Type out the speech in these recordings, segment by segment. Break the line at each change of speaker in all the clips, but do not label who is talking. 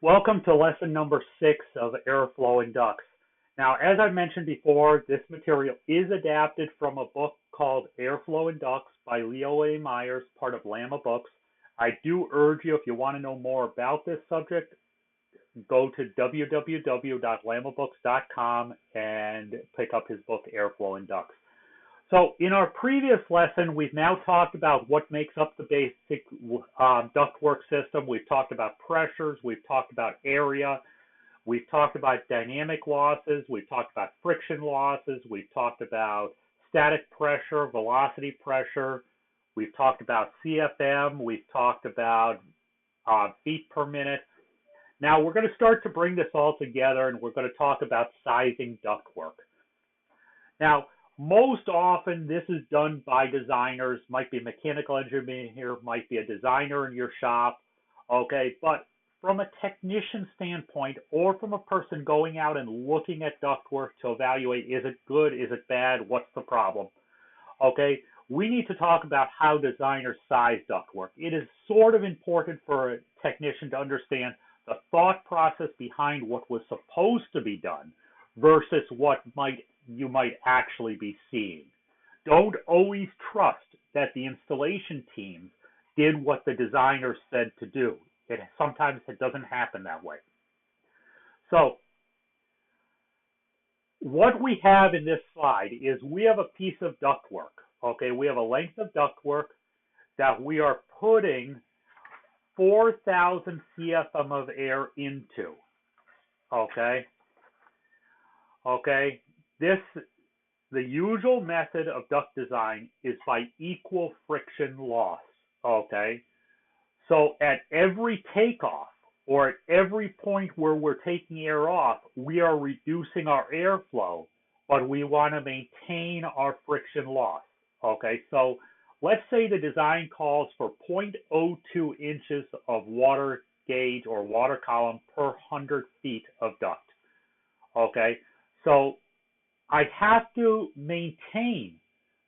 Welcome to lesson number 6 of Airflow in DUCTS. Now, as I mentioned before, this material is adapted from a book called Airflow in DUCTS by Leo A. Myers, part of Lama Books. I do urge you, if you want to know more about this subject, go to www.lamabooks.com and pick up his book, Airflow in DUCTS. So in our previous lesson, we've now talked about what makes up the basic ductwork system. We've talked about pressures. We've talked about area. We've talked about dynamic losses. We've talked about friction losses. We've talked about static pressure, velocity pressure. We've talked about CFM. We've talked about feet per minute. Now we're going to start to bring this all together, and we're going to talk about sizing ductwork. Now, most often, this is done by designers, might be a mechanical engineer, might be a designer in your shop, okay? But from a technician standpoint, or from a person going out and looking at ductwork to evaluate, is it good, is it bad, what's the problem, okay? We need to talk about how designers size ductwork. It is sort of important for a technician to understand the thought process behind what was supposed to be done versus what you might actually be seeing. Don't always trust that the installation teams did what the designer said to do. Sometimes it doesn't happen that way. So what we have in this slide is we have a piece of ductwork. Okay, we have a length of ductwork that we are putting 4,000 CFM of air into. Okay, the usual method of duct design is by equal friction loss, okay? So at every takeoff, or at every point where we're taking air off, we are reducing our airflow, but we want to maintain our friction loss, okay? So let's say the design calls for 0.02 inches of water gauge or water column per 100 feet of duct, okay? So I have to maintain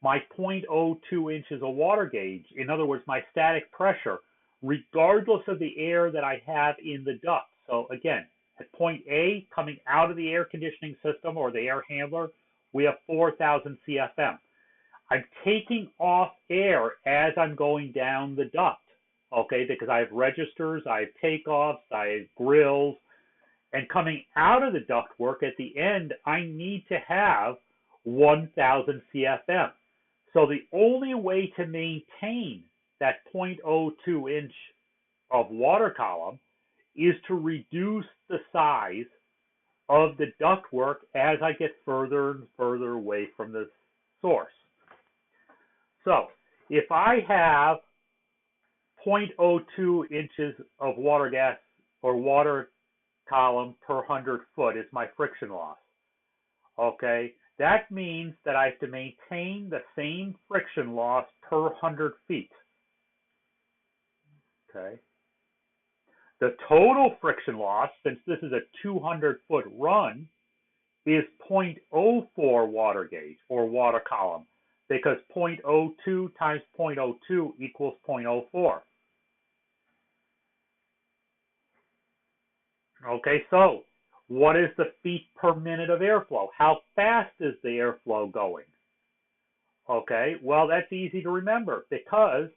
my 0.02 inches of water gauge, in other words, my static pressure, regardless of the air that I have in the duct. So again, at point A, coming out of the air conditioning system or the air handler, we have 4,000 CFM. I'm taking off air as I'm going down the duct, okay, because I have registers, I have takeoffs, I have grills, and coming out of the ductwork at the end, I need to have 1,000 CFM. So the only way to maintain that 0.02 inch of water column is to reduce the size of the ductwork as I get further and further away from the source. So if I have 0.02 inches of water gas or water column per 100 foot is my friction loss. Okay, that means that I have to maintain the same friction loss per 100 feet. Okay, the total friction loss, since this is a 200-foot run, is 0.04 water gauge or water column, because 0.02 times 0.02 equals 0.04. Okay, so what is the feet per minute of airflow? How fast is the airflow going? Okay, well, that's easy to remember because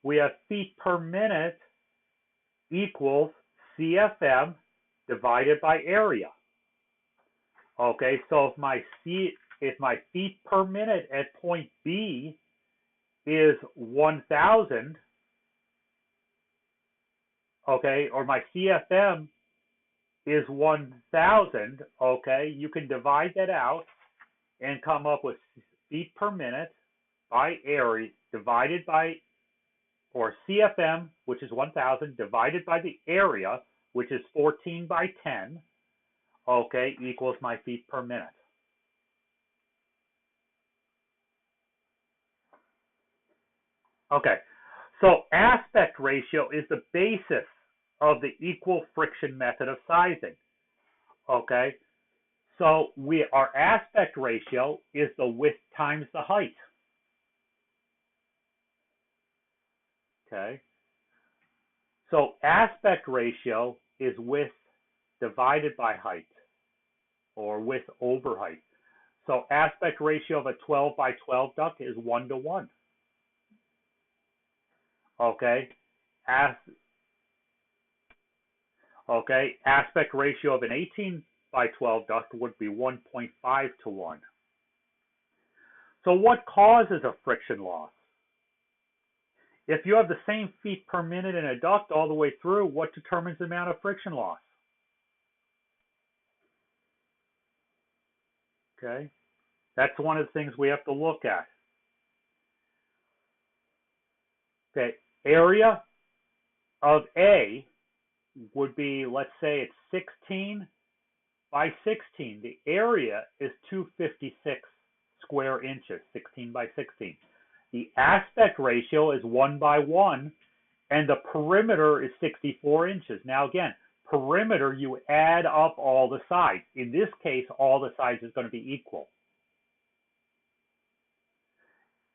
we have feet per minute equals CFM divided by area. Okay, so if my feet per minute at point B is 1,000, okay, or my CFM is 1,000, okay, you can divide that out and come up with feet per minute by area divided by, or CFM, which is 1,000, divided by the area, which is 14 by 10, okay, equals my feet per minute. Okay, so aspect ratio is the basis of the equal friction method of sizing. Okay, so our aspect ratio is the width times the height. Okay, So aspect ratio is width divided by height, or width over height. So aspect ratio of a 12 by 12 duct is 1 to 1. Okay. Aspect ratio of an 18 by 12 duct would be 1.5 to 1. So what causes a friction loss? If you have the same feet per minute in a duct all the way through, what determines the amount of friction loss? Okay. That's one of the things we have to look at. Okay. Area of A would be, let's say it's 16 by 16. The area is 256 square inches, 16 by 16. The aspect ratio is 1 by 1, and the perimeter is 64 inches. Now again, perimeter, you add up all the sides. In this case, all the sides is going to be equal.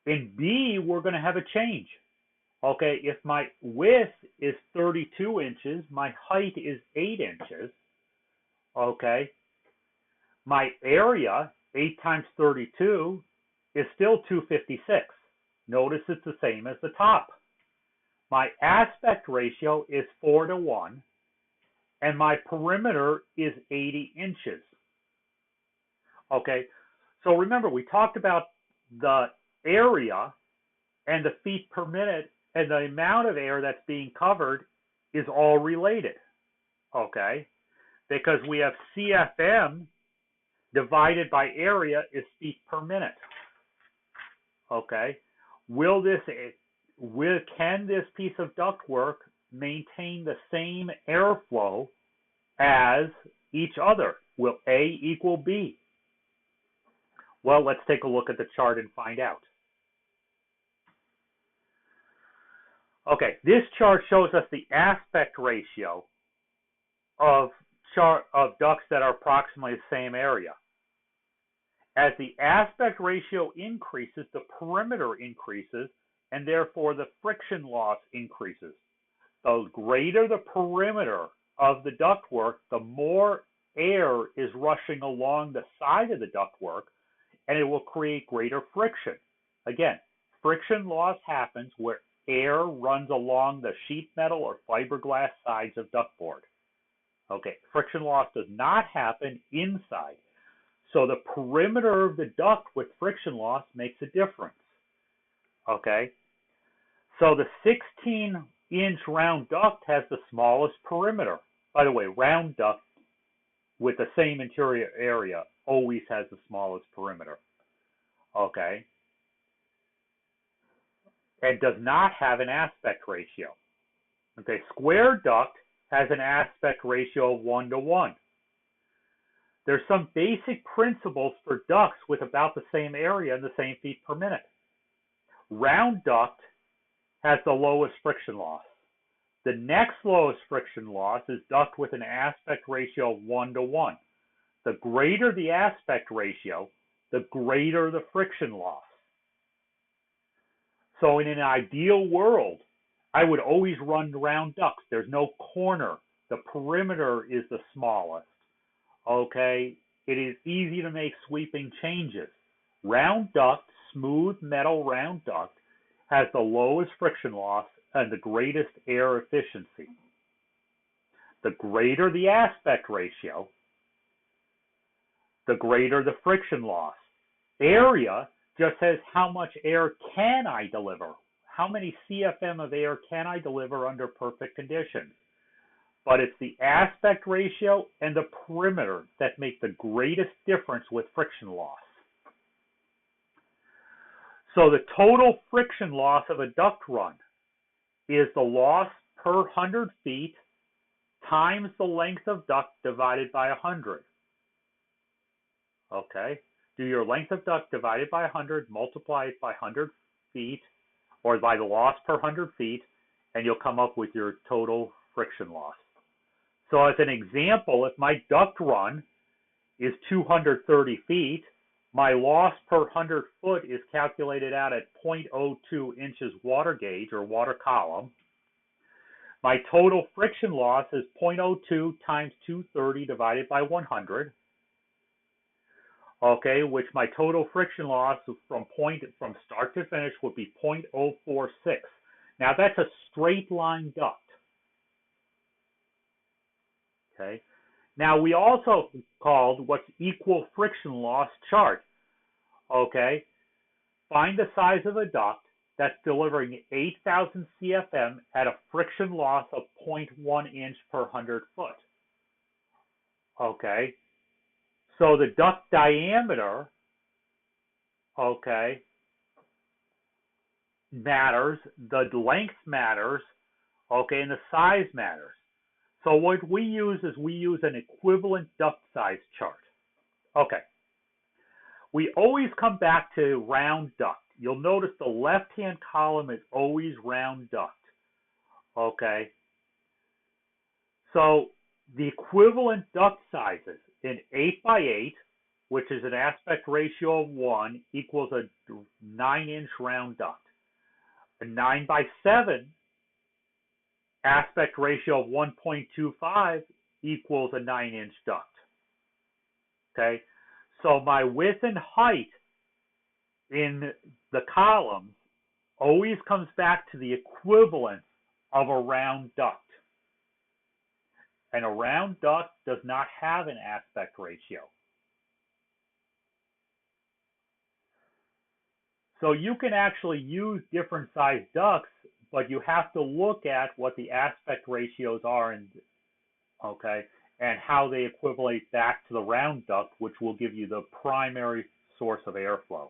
In B, we're going to have a change. Okay, if my width is 32 inches, my height is 8 inches. Okay, my area, 8 times 32, is still 256. Notice it's the same as the top. My aspect ratio is 4 to 1, and my perimeter is 80 inches. Okay, so remember, we talked about the area and the feet per minute, and the amount of air that's being covered is all related. Okay, because we have CFM divided by area is feet per minute. Okay, can this piece of ductwork maintain the same airflow as each other? Will A equal B? Well, let's take a look at the chart and find out. Okay, this chart shows us the aspect ratio of ducts that are approximately the same area. As the aspect ratio increases, the perimeter increases, and therefore the friction loss increases. The greater the perimeter of the ductwork, the more air is rushing along the side of the ductwork, and it will create greater friction. Again, friction loss happens where air runs along the sheet metal or fiberglass sides of ductboard. Okay, friction loss does not happen inside. So the perimeter of the duct with friction loss makes a difference. Okay, so the 16-inch round duct has the smallest perimeter. By the way, round duct with the same interior area always has the smallest perimeter. Okay, and does not have an aspect ratio. Okay, square duct has an aspect ratio of 1 to 1. There's some basic principles for ducts with about the same area and the same feet per minute. Round duct has the lowest friction loss. The next lowest friction loss is duct with an aspect ratio of 1 to 1. The greater the aspect ratio, the greater the friction loss. So in an ideal world, I would always run round ducts. There's no corner. The perimeter is the smallest. Okay, it is easy to make sweeping changes. Round duct, smooth metal round duct, has the lowest friction loss and the greatest air efficiency. The greater the aspect ratio, the greater the friction loss. Area just says how much air can I deliver? How many CFM of air can I deliver under perfect conditions? But it's the aspect ratio and the perimeter that make the greatest difference with friction loss. So the total friction loss of a duct run is the loss per 100 feet times the length of duct divided by 100. Okay, do your length of duct divided by 100, multiply it by 100 feet, or by the loss per 100 feet, and you'll come up with your total friction loss. So as an example, if my duct run is 230 feet, my loss per 100 foot is calculated out at 0.02 inches water gauge or water column. My total friction loss is 0.02 times 230 divided by 100. Okay, which my total friction loss from start to finish would be 0.046. Now that's a straight line duct. Okay. Now we also called what's equal friction loss chart. Okay. Find the size of a duct that's delivering 8,000 CFM at a friction loss of 0.1 inch per 100 foot. Okay. So the duct diameter, okay, matters, the length matters, okay, and the size matters. So what we use is we use an equivalent duct size chart. Okay. We always come back to round duct. You'll notice the left-hand column is always round duct. Okay. So the equivalent duct sizes in 8 by 8, which is an aspect ratio of 1, equals a 9-inch round duct. A 9 by 7 aspect ratio of 1.25 equals a 9-inch duct. Okay, so my width and height in the columns always comes back to the equivalent of a round duct. And a round duct does not have an aspect ratio. So you can actually use different size ducts, but you have to look at what the aspect ratios are and how they equivalent back to the round duct, which will give you the primary source of airflow.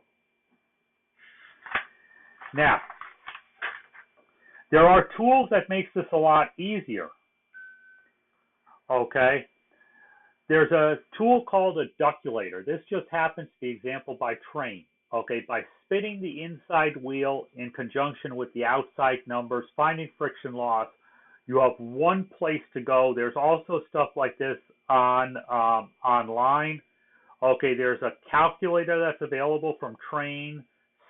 Now, there are tools that makes this a lot easier. Okay, there's a tool called a ductulator. This just happens to be exampled by Train. Okay, by spinning the inside wheel in conjunction with the outside numbers, finding friction loss, you have one place to go. There's also stuff like this on online. Okay, there's a calculator that's available from Train,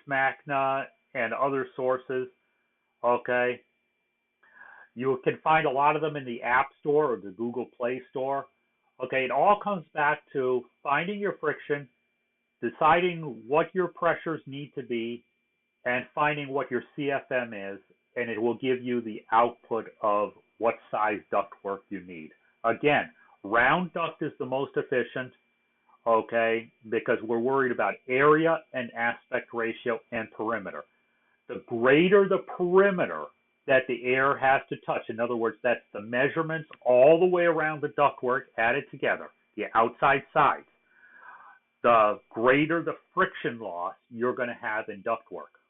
SMACNA, and other sources. Okay. You can find a lot of them in the App Store or the Google Play Store. Okay, it all comes back to finding your friction, deciding what your pressures need to be, and finding what your CFM is, and it will give you the output of what size ductwork you need. Again, round duct is the most efficient, okay, because we're worried about area and aspect ratio and perimeter. The greater the perimeter that the air has to touch, in other words, that's the measurements all the way around the ductwork added together, the outside sides, the greater the friction loss you're going to have in ductwork.